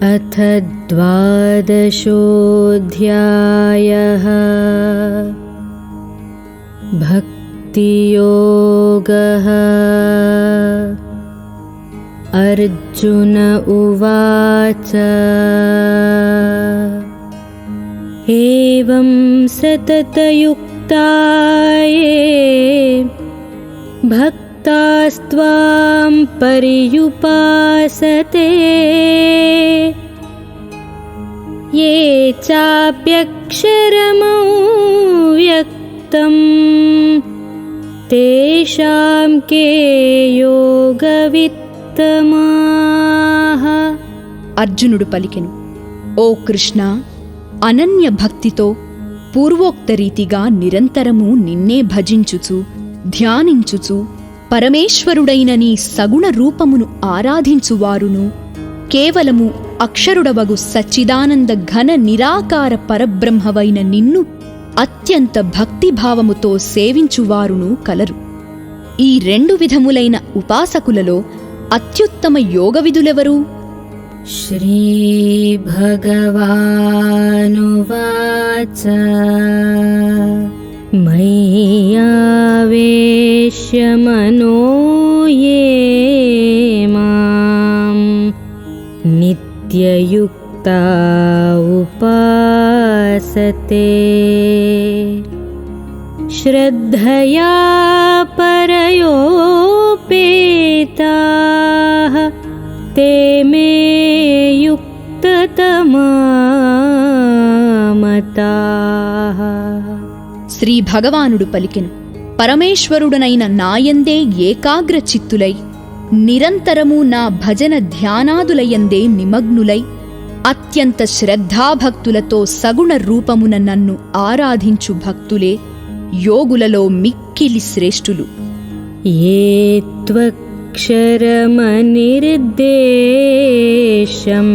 अथ द्वादशोऽध्यायः भक्तियोगः। अर्जुन उवाच एवं सततयुक्ताये भक्तास्त्वां पर्युपासते ये चाप्यक्षरमव्यक्तं तेषां के योगविత్తమాః। అర్జునుడు పలికెను, ఓ కృష్ణ, అనన్య భక్తితో పూర్వోక్త రీతిగా నిరంతరము నిన్నే భజించుచు ధ్యానించుచు పరమేశ్వరుడైన నీ సగుణ రూపమును ఆరాధించువారును కేవలము అక్షరుడవగు సచ్చిదానంద ఘన నిరాకార పరబ్రహ్మవైన నిన్ను అత్యంత భక్తిభావముతో సేవించువారును కలరు. ఈ రెండు విధములైన ఉపాసకులలో అత్యుత్తమ యోగవిధులెవరు? श्रीभगवानुवाच मय्यावेश्य मनो ये मां नित्ययुक्ता उपासते श्रद्धया परयोपेताः ते मे యుక్తతమామతాః. శ్రీ భగవానుడు పలికెను, పరమేశ్వరుడనైన నాయందే ఏకాగ్ర చిత్తులై నిరంతరము నా భజన ధ్యానాదులయందే నిమగ్నులై అత్యంత శ్రద్ధాభక్తులతో సగుణ రూపమున నన్ను ఆరాధించు భక్తులే యోగులలో మిక్కిలి శ్రేష్ఠులు. ఏ త్వక్షరమనిర్దేశం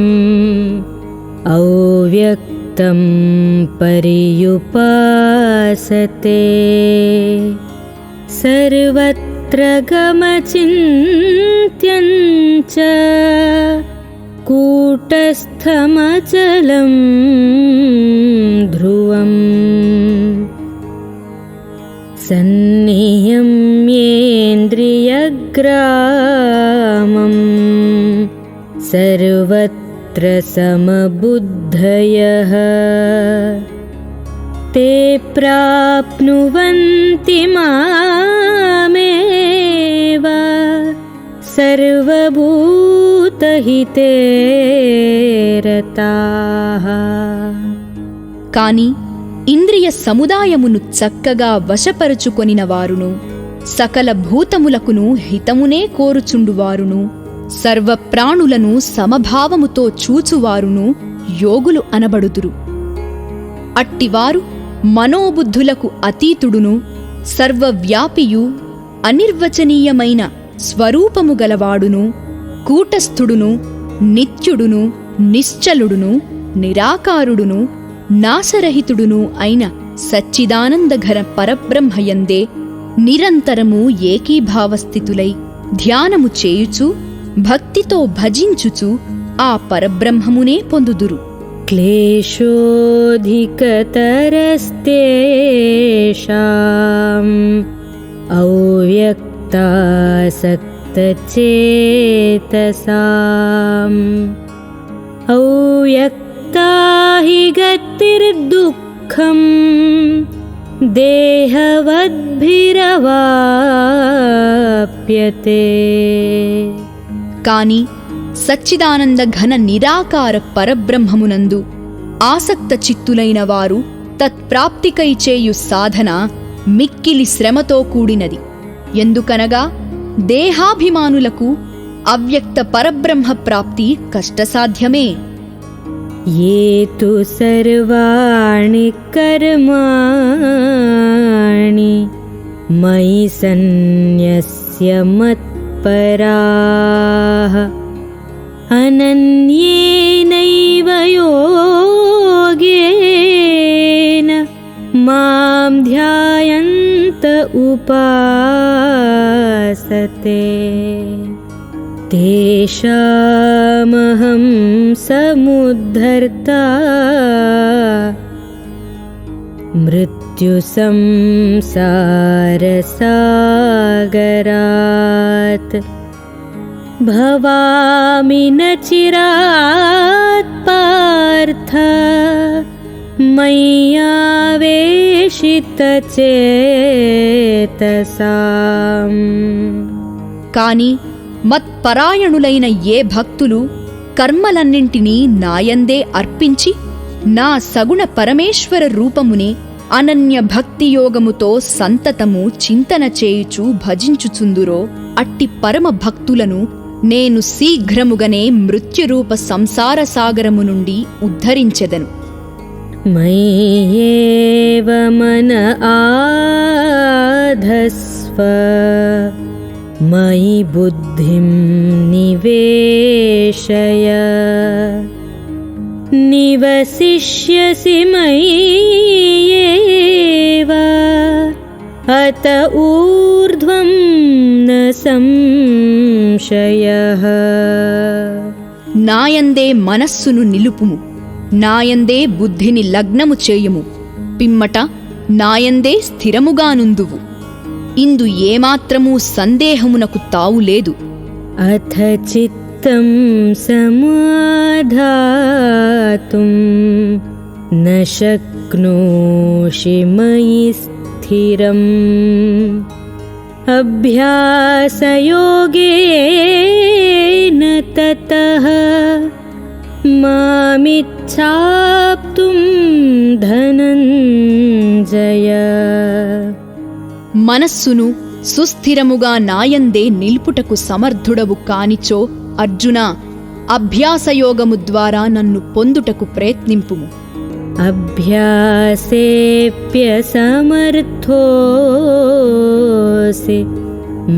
అవ్యక్తం పర్యుపాసతే సర్వత్ర గమచింత్యం చ కూటస్థమచలం ధ్రువం సన్నియమ్యేంద్రియగ్రామం సర్వత్ర సమబుద్ధయః తే ప్రాప్నువంతి మామేవ సర్వభూతహితే రతాః. కాని ఇంద్రియ సముదాయమును చక్కగా వశపరుచుకొనిన వారును సకల భూతములకును హితమునే కోరుచుండువారును సర్వప్రాణులను సమభావముతో చూచువారును యోగులు అనబడుదురు. అట్టివారు మనోబుద్ధులకు అతీతుడును సర్వవ్యాపియు అనిర్వచనీయమైన స్వరూపము గలవాడును కూటస్థుడును నిత్యుడును నిశ్చలుడును నిరాకారుడును నాశరహితుడును అయిన సచ్చిదానందఘన పరబ్రహ్మయందే నిరంతరము ఏకీభావస్థితులై ధ్యానము చేయుచు భక్తితో భజించుచు ఆ పరబ్రహ్మమునే పొందుదురు. క్లేశోధికతరస్తేషాం అవ్యక్తాసక్తచేతసాం అవ్యక్తా హి గతిర్దుఃఖం దేహవద్భిరవాప్యతే. కాని సచ్చిదానంద ఘన నిరాకార పరబ్రహ్మమునందు ఆసక్త చిత్తులైన వారు తత్ప్రాప్తికై చేయు సాధన మిక్కిలి శ్రమతో కూడినది. ఎందుకనగా దేహాభిమానులకు అవ్యక్త పరబ్రహ్మ ప్రాప్తి కష్టసాధ్యమే. ఏ తు సర్వాణి కర్మాణి మయి సన్యస్య మత్పరాః అనన్యేనైవ యోగేన మాం ధ్యాయంత ఉపాసతే तेषामहं समुद्धर्ता मृत्युसंसारसागरात् भवामि न चिरात् पार्थ मय्यावेशितचेतसाम्। కాని మత్పరాయణులైన ఏ భక్తులు కర్మలన్నింటినీ నాయందే అర్పించి నా సగుణ పరమేశ్వర రూపముని అనన్య భక్తియోగముతో సంతతము చింతన చేయుచు భజించుచుందురో అట్టి పరమ భక్తులను నేను శీఘ్రముగనే మృత్యురూప సంసార సాగరము నుండి ఉద్ధరించెదను. मय्येव मन आधस्व मयि बुद्धिं निवेशय निवसिष्यसि मय्येव अत ऊर्ध्वं न संशयः। నాయందే మనస్సును నిలుపుము, నాయందే బుద్ధిని లగ్నము చేయుము, పిమ్మట నాయందే స్థిరముగానుందువు. ఇందు ఏమాత్రమూ సందేహమునకు తావులేదు. अथ चित्तं समाधातुं न शक्नोषि मयि स्थिरम् अभ्यासयोगेन ततः मामिच्छाप्तुं धनञ्जय। మనస్సును సుస్థిరముగా నాయందే నిల్పుటకు సమర్థుడవు కానిచో అర్జునా, అభ్యాసయోగము ద్వారా నన్ను పొందుటకు ప్రయత్నింపుము. अभ्यासेऽप्यसमर्थोऽसि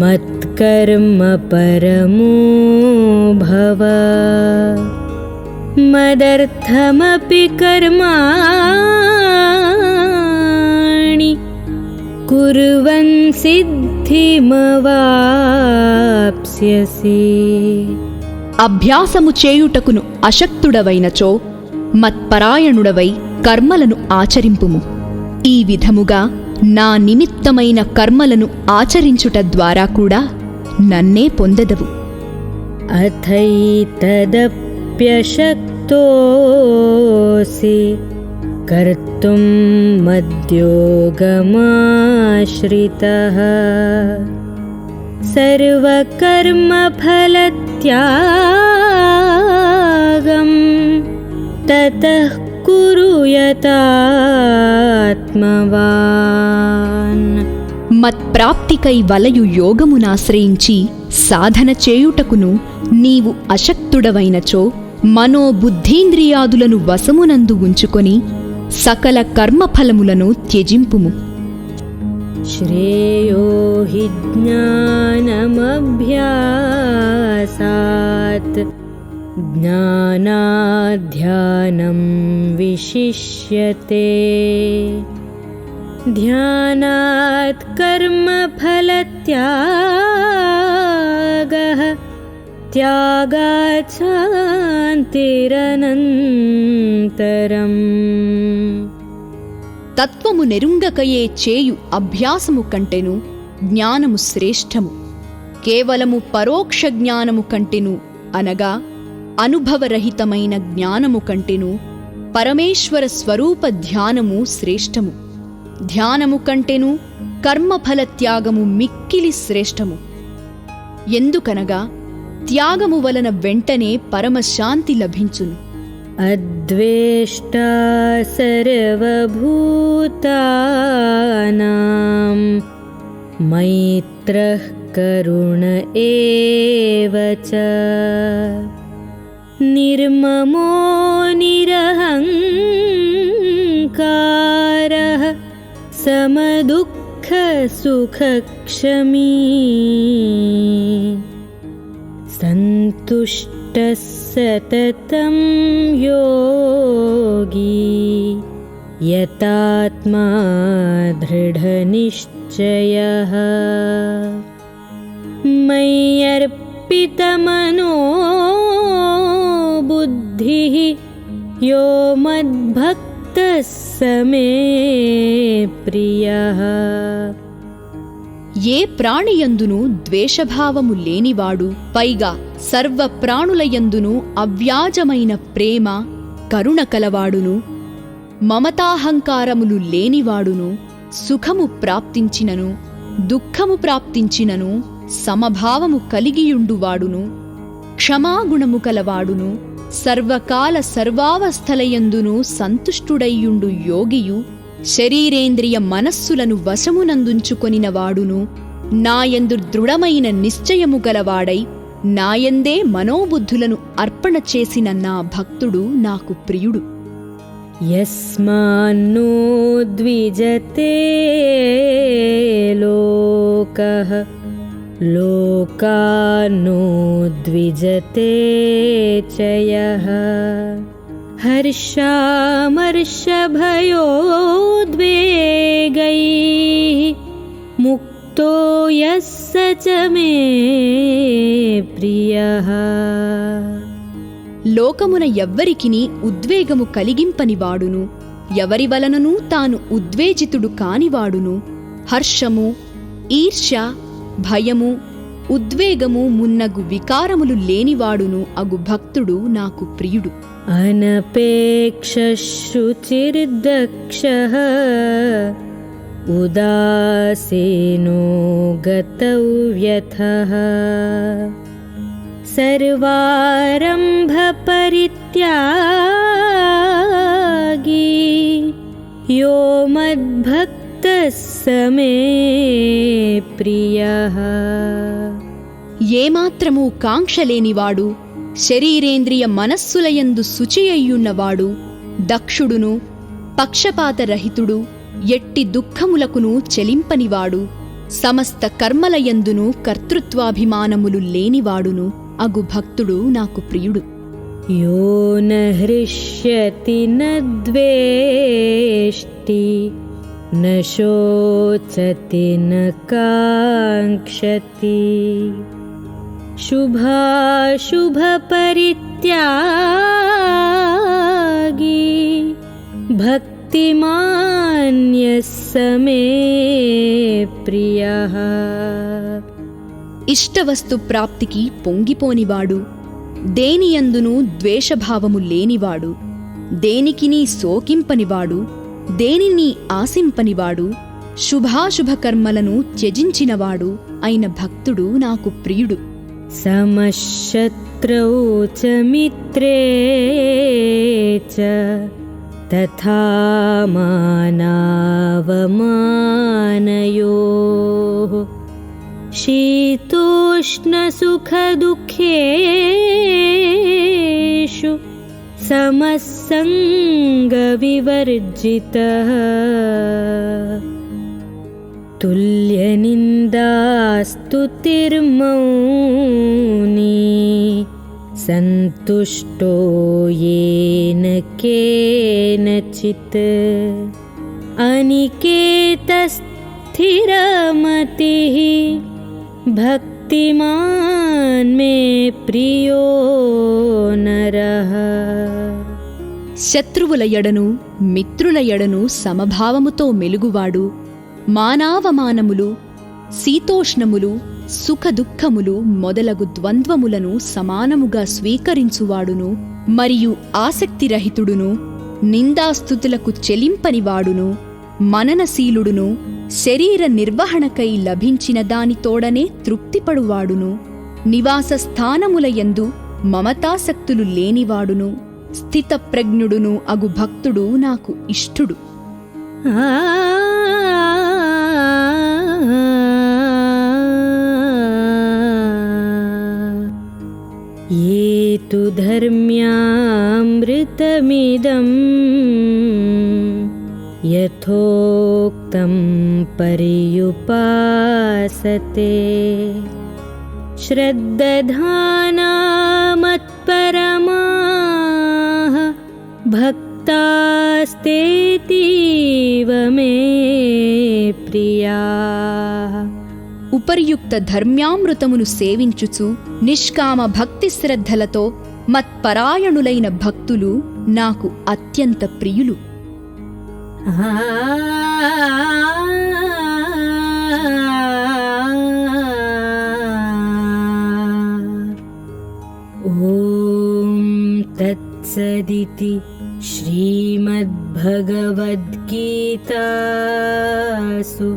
मत्कर्म परमो भव मदर्थमपि कर्माणि कुर्वन् सिद्धिमवाप्स्यसि। అభ్యాసము చేయుటకును అశక్తుడవైనచో మత్పరాయణుడవై కర్మలను ఆచరింపుము. ఈ విధముగా నా నిమిత్తమైన కర్మలను ఆచరించుట ద్వారా కూడా నన్నే పొందదవు. अथैतदप्यशक्तोऽसि कर्तुं मद्योगमाश्रितः सर्वकर्मफलत्यागं ततः कुरु यतात्मवान्। మత్ప్రాప్తికై వలయు యోగమునాశ్రయించి సాధన చేయుటకును నీవు అశక్తుడవైనచో మనోబుద్ధీంద్రియాదులను వశమునందు ఉంచుకొని సకల కర్మఫలములను త్యజింపుము. श्रेयो हि ज्ञानमभ्यासात् ज्ञानाध्यानं विशिष्यते ध्यानात् कर्मफलत्यागः त्यागात् शान्तिरनन्तरम्। తత్వము నెరుంగకయే చేయు అభ్యాసము కంటెను జ్ఞానము శ్రేష్టము. కేవలము పరోక్ష జ్ఞానము కంటెను అనగా అనుభవరహితమైన జ్ఞానము కంటెను పరమేశ్వర స్వరూప ధ్యానము శ్రేష్టము. ధ్యానము కంటెను కర్మఫల త్యాగము మిక్కిలి శ్రేష్టము. ఎందుకనగా త్యాగము వలన వెంటనే పరమశాంతి లభించును. अद्वेष्टा सर्वभूतानां मैत्रः करुण एव च निर्ममो निरहङ्कारः समदुःखसुखक्षमी सन्तुष्टः सततं योगी यतात्मा दृढनिश्चयः मय्यर्पणमनोबुद्धिर् कल्पितमनो बुद्धिः यो मद्भक्तः स मे प्रियः। ఏ ప్రాణియందును ద్వేషభావము లేనివాడు, పైగా సర్వ ప్రాణులయందును అవ్యాజమైన ప్రేమ కరుణ కలవాడును, మమతాహంకారములు లేనివాడును, సుఖము ప్రాప్తించినను దుఃఖము ప్రాప్తించినను సమభావము కలిగియుండువాడును, క్షమాగుణము కలవాడును, సర్వకాల సర్వావస్థలయందును సంతుష్టుడయ్యుండు యోగియు, శరీరేంద్రియ మనస్సులను వశమునందుంచుకొనినవాడును, నాయందు దృఢమైన నిశ్చయము గలవాడై నాయందే మనోబుద్ధులను అర్పణ చేసిన నా భక్తుడు నాకు ప్రియుడు. యస్మాన్నో ద్విజతే లోకః లోకాన్నో ద్విజతే చ యః హర్షామర్షభయోద్వేగైః ముక్తో యః స చ మే ప్రియః. లోకమున ఎవ్వరికిని ఉద్వేగము కలిగింపనివాడును, ఎవరి వలననూ తాను ఉద్వేజితుడు కానివాడును, హర్షము, ఈర్ష్య, భయము, ఉద్వేగము మున్నగు వికారములు లేనివాడును అగు భక్తుడు నాకు ప్రియుడు. అనపేక్షశుచిర్దక్షః ఉదాసీనో గతవ్యథః సర్వారంభపరిత్యాగీ యో మద్భక్తः స మే ప్రియః. ఏమాత్రమూ కాంక్షలేనివాడు, శరీరేంద్రియ మనస్సులయందు శుచియయ్యున్నవాడు, దక్షుడును, పక్షపాతరహితుడు, ఎట్టి దుఃఖములకును చెలింపనివాడు, సమస్త కర్మలయందును కర్తృత్వాభిమానములు లేనివాడును అగు భక్తుడు నాకు ప్రియుడు. యో న హృష్యతి న ద్వేష్టి న శోచతి న కాంక్షతి శుభాశుభపరిత్యాగీ భక్తిమాన్ యః స మే ప్రియః. ఇష్టవస్తు ప్రాప్తికి పొంగిపోనివాడు, దేనియందును ద్వేషభావము లేనివాడు, దేనికిని శోకింపనివాడు, దేనిని ఆశింపనివాడు, శుభాశుభ కర్మలను త్యజించినవాడు అయిన భక్తుడు నాకు ప్రియుడు. సమశత్రౌ చ మిత్రే చ తథా మానావమానయోః శీతోష్ణసుఖదుఃఖేషు సమస్సంగవివర్జితః తుల్యనిందాస్తుతిర్మౌనీ సంతుష్టో యేన కేనచిత్ అనికేతస్థిరమతిః భక్తిమాన్ మే ప్రియో నరః. శత్రువుల ఎడను మిత్రుల ఎడను సమభావముతో మెలుగువాడు, మానావమానములు, శీతోష్ణములు, సుఖదుఃఖములు మొదలగు ద్వంద్వములను సమానముగా స్వీకరించువాడును, మరియు ఆసక్తిరహితుడును, నిందాస్తుతులకు చెలింపనివాడును, మననశీలుడును, శరీర నిర్వహణకై లభించిన దానితోడనే తృప్తిపడువాడును, నివాస స్థానములయందు మమతాసక్తులు లేనివాడును, స్థితప్రజ్ఞుడును అగు భక్తుడు నాకు ఇష్టుడు. ये तु धर्म्यामृतमिदं यथोक्तं पर्युपासते श्रद्दधाना मत्परमाः भक्तास्तेतीव मे प्रियाः. విపర్యుక్త ధర్మ్యామృతమును సేవించుచు నిష్కామ భక్తి శ్రద్ధలతో మత్పరాయణులైన భక్తులు నాకు అత్యంత ప్రియులు. ఓం తత్సదితి శ్రీమద్భగవద్గీతాసు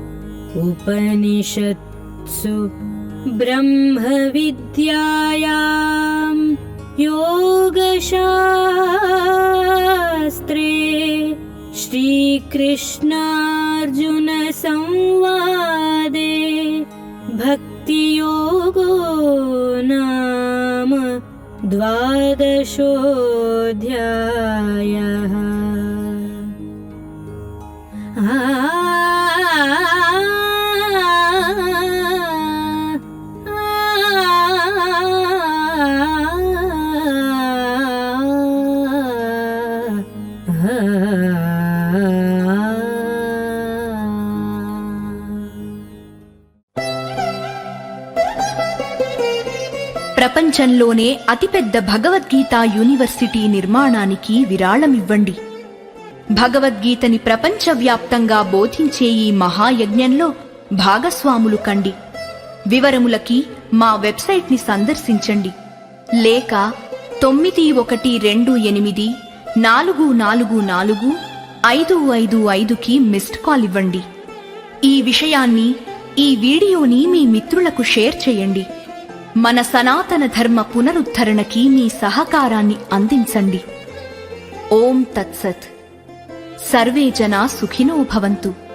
ఉపనిషత్సు బ్రహ్మ విద్యాయాం యోగశాస్త్రే శ్రీకృష్ణార్జున సంవాదే భక్తియోగో నామ ద్వాదశోऽధ్యాయः. ప్రపంచంలోనే అతిపెద్ద భగవద్గీత యూనివర్సిటీ నిర్మాణానికి విరాళమివ్వండి. భగవద్గీతని ప్రపంచవ్యాప్తంగా బోధించే ఈ మహాయజ్ఞంలో భాగస్వాములు కండి. వివరములకి మా వెబ్సైట్ని సందర్శించండి, లేక 9128444555కి మిస్డ్ కాల్ ఇవ్వండి. ఈ విషయాన్ని, ఈ వీడియోని మీ మిత్రులకు షేర్ చేయండి. మన సనాతన ధర్మ పునరుద్ధరణకి మీ సహకారాన్ని అందించండి. ఓం తత్సత్. సర్వే జనా సుఖినో భవంతు.